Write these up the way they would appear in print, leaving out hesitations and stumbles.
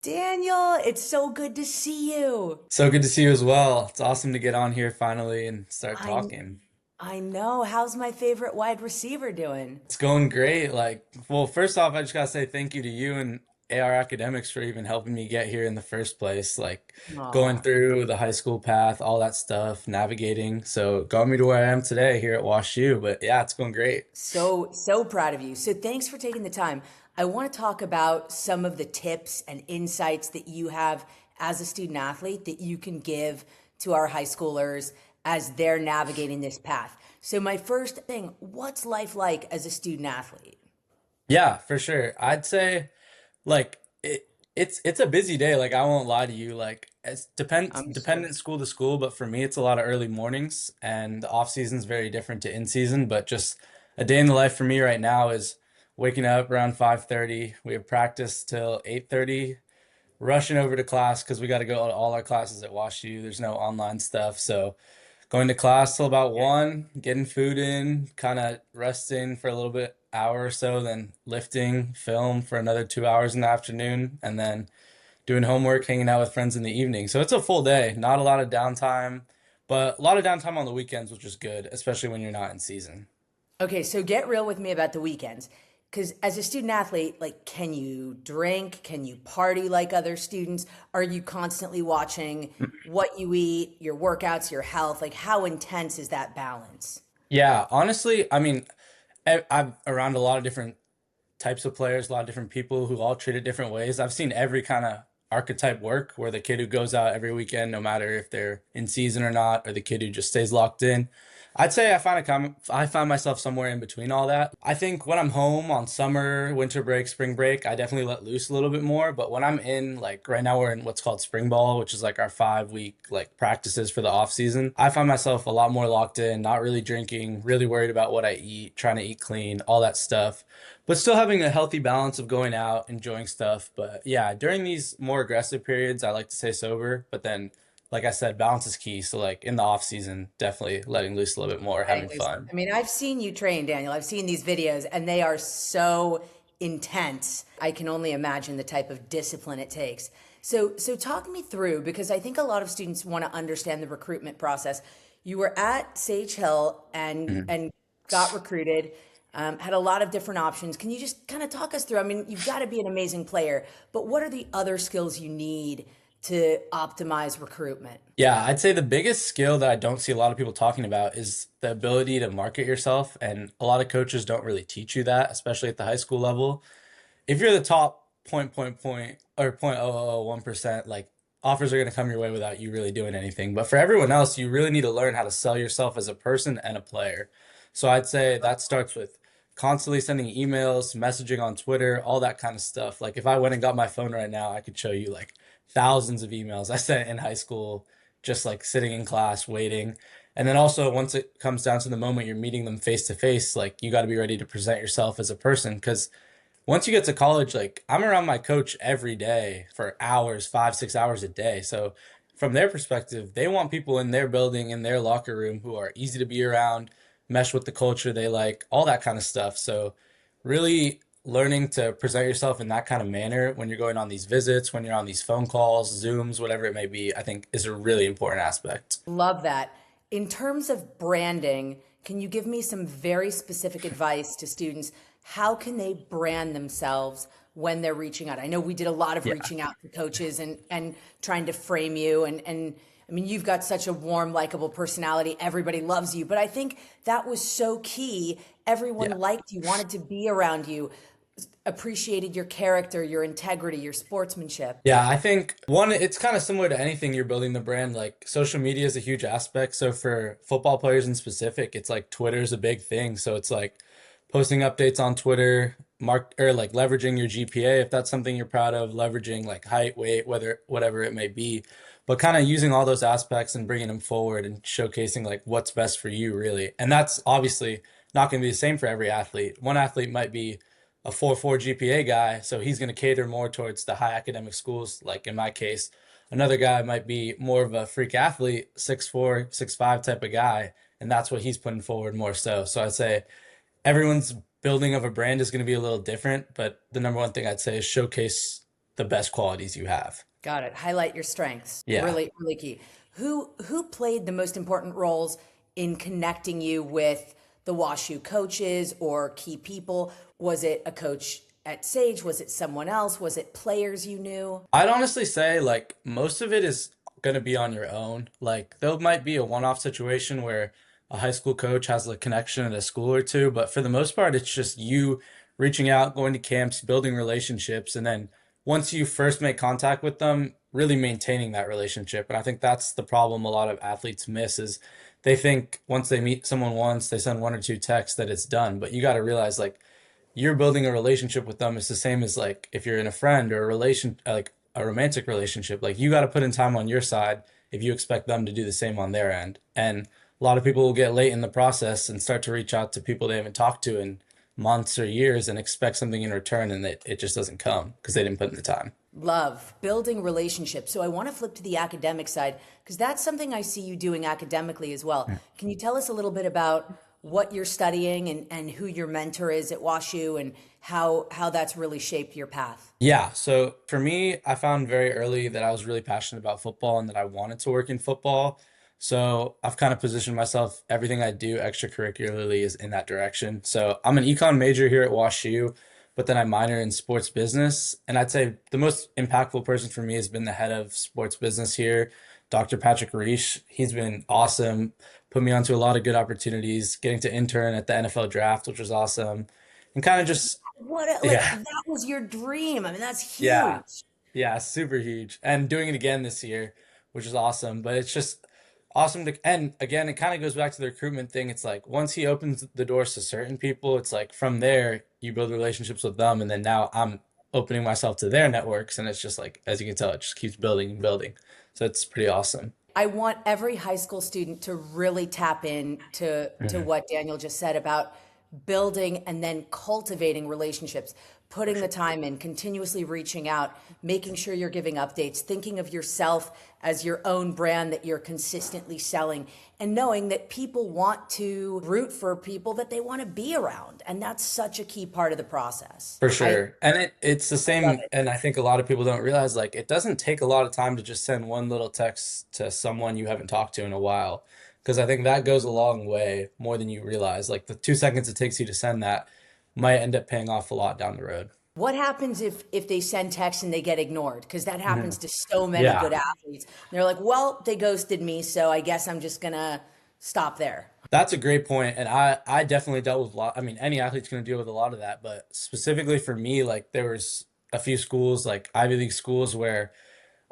Daniel, it's so good to see you. So good to see you as well. It's awesome to get on here finally and start I talking. I know. How's my favorite wide receiver doing? It's going great. Well, first off, I just gotta say thank you to you and AR Academics for even helping me get here in the first place. Like going Aw, through the high school path, all that stuff, navigating. So got me to where I am today here at WashU. But yeah, it's going great. so proud of you. So thanks for taking the time. I want to talk about some of the tips and insights that you have as a student athlete that you can give to our high schoolers as they're navigating this path. So my first thing, what's life like as a student athlete? Yeah, for sure. I'd say like it's a busy day. Like I won't lie to you. Like it's I'm sure. dependent school to school, but for me it's a lot of early mornings and the off season's very different to in season. But just a day in the life for me right now is waking up around 5:30. We have practice till 8:30, rushing over to class because we got to go to all our classes at WashU. There's no online stuff, so going to class till about Yeah. 1, getting food in, kind of resting for a little bit, hour or so, then lifting, film for another 2 hours in the afternoon, and then doing homework, hanging out with friends in the evening. So it's a full day, not a lot of downtime, but a lot of downtime on the weekends, which is good, especially when you're not in season. Okay, so get real with me about the weekends. Because as a student athlete, like, can you drink? Can you party like other students? Are you constantly watching what you eat, your workouts, your health? Like, how intense is that balance? Yeah, honestly, I mean, I'm around a lot of different types of players, a lot of different people who all treat it different ways. I've seen every kind of archetype work where the kid who goes out every weekend, no matter if they're in season or not, or the kid who just stays locked in. I'd say I find myself somewhere in between all that. I think when I'm home on summer, winter break, spring break, I definitely let loose a little bit more. But when I'm in, like right now, we're in what's called spring ball, which is like our 5 week like practices for the off season. I find myself a lot more locked in, not really drinking, really worried about what I eat, trying to eat clean, all that stuff, but still having a healthy balance of going out, enjoying stuff. But yeah, during these more aggressive periods, I like to stay sober. But then, like I said, balance is key. So like in the off season, definitely letting loose a little bit more, Letting having loose. fun. I mean, I've seen you train, Daniel. I've seen these videos, and they are so intense. I can only imagine the type of discipline it takes. So talk me through because I think a lot of students want to understand the recruitment process. You were at Sage Hill Mhm. and got recruited, had a lot of different options. Can you just kind of talk us through? I mean, you've got to be an amazing player, but what are the other skills you need to optimize recruitment? Yeah, I'd say the biggest skill that I don't see a lot of people talking about is the ability to market yourself. And a lot of coaches don't really teach you that, especially at the high school level. If you're the top or 0.0001%, like offers are going to come your way without you really doing anything. But for everyone else, you really need to learn how to sell yourself as a person and a player. So I'd say that starts with constantly sending emails, messaging on Twitter, all that kind of stuff. Like if I went and got my phone right now, I could show you like thousands of emails I sent in high school, just like sitting in class waiting. And then also once it comes down to the moment you're meeting them face to face, like you got to be ready to present yourself as a person because once you get to college, like I'm around my coach every day for hours, 5, 6 hours a day. So from their perspective, they want people in their building, in their locker room who are easy to be around, mesh with the culture they like, all that kind of stuff. So really learning to present yourself in that kind of manner when you're going on these visits, when you're on these phone calls, Zooms, whatever it may be, I think is a really important aspect. Love that. In terms of branding, can you give me some very specific advice to students? How can they brand themselves when they're reaching out? I know we did a lot of Yeah. reaching out to coaches and trying to frame you and I mean you've got such a warm, likable personality. Everybody loves you, but I think that was so key. Everyone Yeah. liked you, wanted to be around you, appreciated your character, your integrity, your sportsmanship. Yeah, I think one, it's kind of similar to anything you're building the brand. Like social media is a huge aspect. So for football players in specific, it's like Twitter's a big thing. So it's like posting updates on Twitter, mark or like leveraging your GPA if that's something you're proud of, leveraging like height, weight, whether whatever it may be, but kind of using all those aspects and bringing them forward and showcasing like what's best for you really. And that's obviously not going to be the same for every athlete. One athlete might be a 4.4 GPA guy, so he's going to cater more towards the high academic schools. Like in my case, another guy might be more of a freak athlete, 6'4", 6'5" type of guy, and that's what he's putting forward more so. So I'd say everyone's building of a brand is going to be a little different, but the number one thing I'd say is showcase the best qualities you have. Got it. Highlight your strengths. Yeah. Really, really key. Who played the most important roles in connecting you with the WashU coaches or key people? Was it a coach at Sage? Was it someone else? Was it players you knew? I'd honestly say like most of it is going to be on your own. Like there might be a one-off situation where a high school coach has a connection at a school or two, but for the most part, it's just you reaching out, going to camps, building relationships, and then once you first make contact with them, really maintaining that relationship. And I think that's the problem a lot of athletes miss is they think once they meet someone once, they send one or two texts that it's done. But you got to realize like you're building a relationship with them. It's the same as like if you're in a friend or a relation, like a romantic relationship. Like you got to put in time on your side if you expect them to do the same on their end. And a lot of people will get late in the process and start to reach out to people they haven't talked to in months or years and expect something in return, and it just doesn't come because they didn't put in the time. Love building relationships. So I want to flip to the academic side because that's something I see you doing academically as well. Can you tell us a little bit about what you're studying and who your mentor is at WashU and how that's really shaped your path? Yeah, so for me, I found very early that I was really passionate about football and that I wanted to work in football. So I've kind of positioned myself, everything I do extracurricularly is in that direction. So I'm an econ major here at WashU, but then I minor in sports business. And I'd say the most impactful person for me has been the head of sports business here, Dr. Patrick Reish. He's been awesome, put me onto a lot of good opportunities, getting to intern at the NFL draft, which was awesome. And kind of just, Like yeah. that was your dream. I mean, that's Yeah. huge. Yeah, super huge. And doing it again this year, which is awesome. But it's just awesome to, and again, it kind of goes back to the recruitment thing. It's like once he opens the doors to certain people, it's like from there, you build relationships with them. And then now I'm opening myself to their networks. And it's just like, as you can tell, it just keeps building and building. So it's pretty awesome. I want every high school student to really tap in to Mhm. what Daniel just said about building and then cultivating relationships, For putting the sure. time in, continuously reaching out, making sure you're giving updates, thinking of yourself as your own brand that you're consistently selling, and knowing that people want to root for people that they want to be around. And that's such a key part of the process. For I sure. And it's the love same, it. and I think a lot of people don't realize like it doesn't take a lot of time to just send one little text to someone you haven't talked to in a while. Because I think that goes a long way more than you realize. Like the 2 seconds it takes you to send that might end up paying off a lot down the road. What happens if they send text and they get ignored? Because that Mhm. happens to so many Yeah. good athletes. They're like, well, they ghosted me, so I guess I'm just gonna stop there. That's a great point, and I definitely dealt with a lot. I mean, any athlete's going to deal with a lot of that, but specifically for me, like there was a few schools, like Ivy League schools, where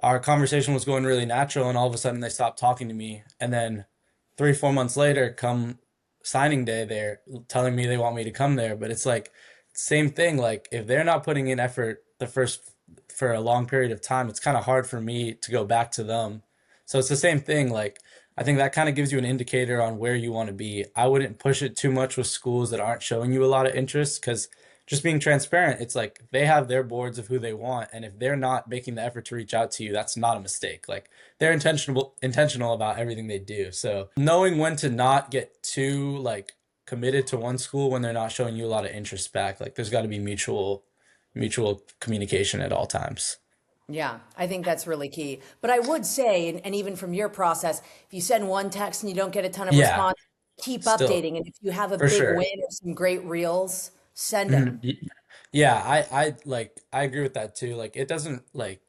our conversation was going really natural, and all of a sudden they stopped talking to me, and then 3, 4 months later, come signing day, they're telling me they want me to come there, but it's like same thing. Like if they're not putting in effort the first for a long period of time, it's kind of hard for me to go back to them. So it's the same thing. Like I think that kind of gives you an indicator on where you want to be. I wouldn't push it too much with schools that aren't showing you a lot of interest because just being transparent, it's like they have their boards of who they want, and if they're not making the effort to reach out to you, that's not a mistake. Like they're intentional about everything they do. So knowing when to not get too like committed to one school when they're not showing you a lot of interest back, like there's got to be mutual communication at all times. Yeah, I think that's really key. But I would say, and even from your process, if you send one text and you don't get a ton of Yeah, response, keep still updating. And if you have a for big sure. win or some great reels, send Mhm. them. Yeah, I like I agree with that too. Like it doesn't like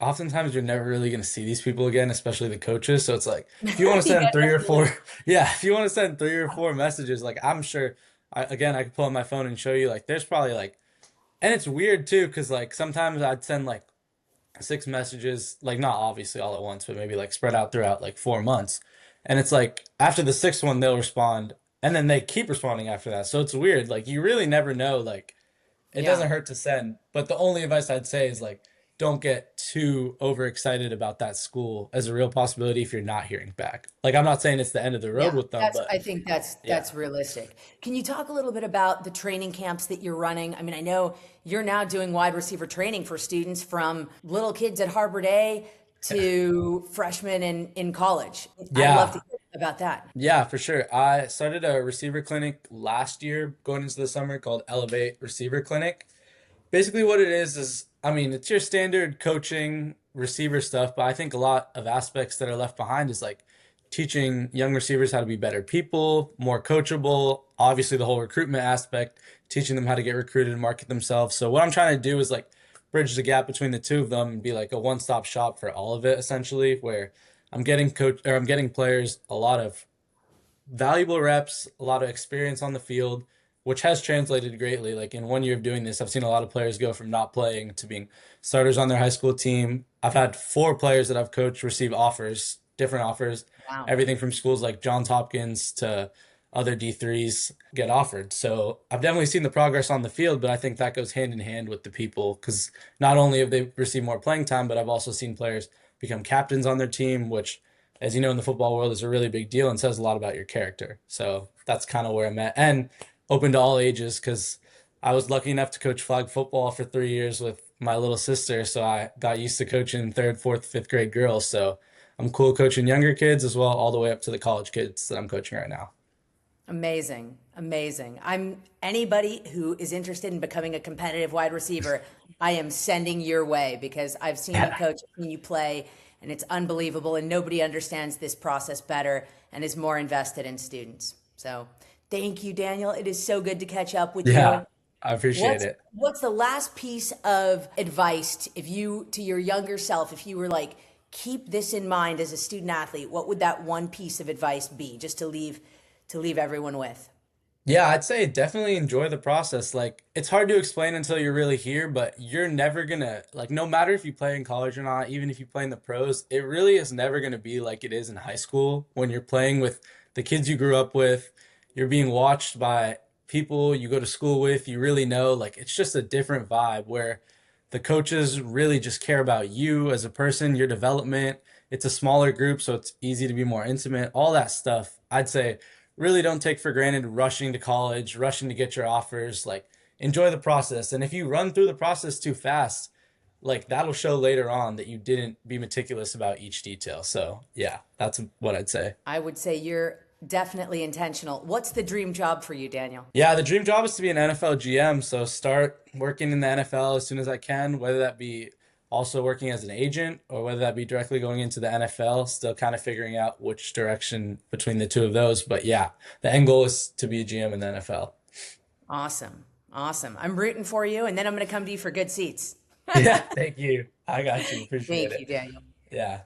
oftentimes you're never really gonna see these people again, especially the coaches. So it's like if you want to Yeah, send three or four, definitely. yeah, if you want to send 3 or 4 messages, like I'm sure I could pull up my phone and show you like there's probably like and it's weird too, because like sometimes I'd send like 6 messages, like not obviously all at once, but maybe like spread out throughout like 4 months. And it's like after the sixth one they'll respond and then they keep responding after that. So it's weird. Like you really never know like it Yeah. doesn't hurt to send, but the only advice I'd say is like don't get too overexcited about that school as a real possibility if you're not hearing back. Like I'm not saying it's the end of the road Yeah, with them, that's but I think yeah. that's realistic. Can you talk a little bit about the training camps that you're running? I mean, I know you're now doing wide receiver training for students from little kids at Harbor Day to freshmen in college. I'd love to Yeah. hear about that. Yeah, for sure. I started a receiver clinic last year going into the summer called Elevate Receiver Clinic. Basically what it is I mean, it's your standard coaching receiver stuff, but I think a lot of aspects that are left behind is like teaching young receivers how to be better people, more coachable, obviously the whole recruitment aspect, teaching them how to get recruited and market themselves. So what I'm trying to do is like bridge the gap between the two of them and be like a one-stop shop for all of it essentially, where I'm getting players a lot of valuable reps, a lot of experience on the field, which has translated greatly. Like in 1 year of doing this, I've seen a lot of players go from not playing to being starters on their high school team. I've had 4 players that I've coached receive offers, different offers, Wow. everything from schools like Johns Hopkins to other D3s get offered. So I've definitely seen the progress on the field, but I think that goes hand in hand with the people because not only have they received more playing time, but I've also seen players become captains on their team, which as you know, in the football world is a really big deal and says a lot about your character. So that's kind of where I'm at and open to all ages because I was lucky enough to coach flag football for 3 years with my little sister. So I got used to coaching third, fourth, fifth grade girls. So I'm cool coaching younger kids as well, all the way up to the college kids that I'm coaching right now. Amazing. Amazing. I'm anybody who is interested in becoming a competitive wide receiver, I am sending your way because I've seen you coach, I've seen you play, and it's unbelievable. And nobody understands this process better and is more invested in students. So thank you, Daniel. It is so good to catch up with Yeah, you. I appreciate What's it. what's the last piece of advice if you to your younger self, if you were like, keep this in mind as a student athlete, what would that one piece of advice be just to leave everyone with? Yeah, I'd say definitely enjoy the process. Like, it's hard to explain until you're really here, but you're never gonna, like, no matter if you play in college or not, even if you play in the pros, it really is never gonna be like it is in high school when you're playing with the kids you grew up with. You're being watched by people you go to school with. You really know, like, it's just a different vibe where the coaches really just care about you as a person, your development. It's a smaller group, so it's easy to be more intimate, all that stuff. I'd say really don't take for granted rushing to college, rushing to get your offers. Like, enjoy the process. And if you run through the process too fast, like that'll show later on that you didn't be meticulous about each detail. So, yeah, that's what I'd say. I would say you're definitely intentional. What's the dream job for you, Daniel? Yeah, the dream job is to be an NFL GM. So, start working in the NFL as soon as I can, whether that be also working as an agent or whether that be directly going into the NFL, still kind of figuring out which direction between the two of those. But yeah, the end goal is to be a GM in the NFL. Awesome. Awesome. I'm rooting for you, and then I'm going to come to you for good seats. Yeah, thank you. I got you. Appreciate Thank it. you, Daniel. Yeah.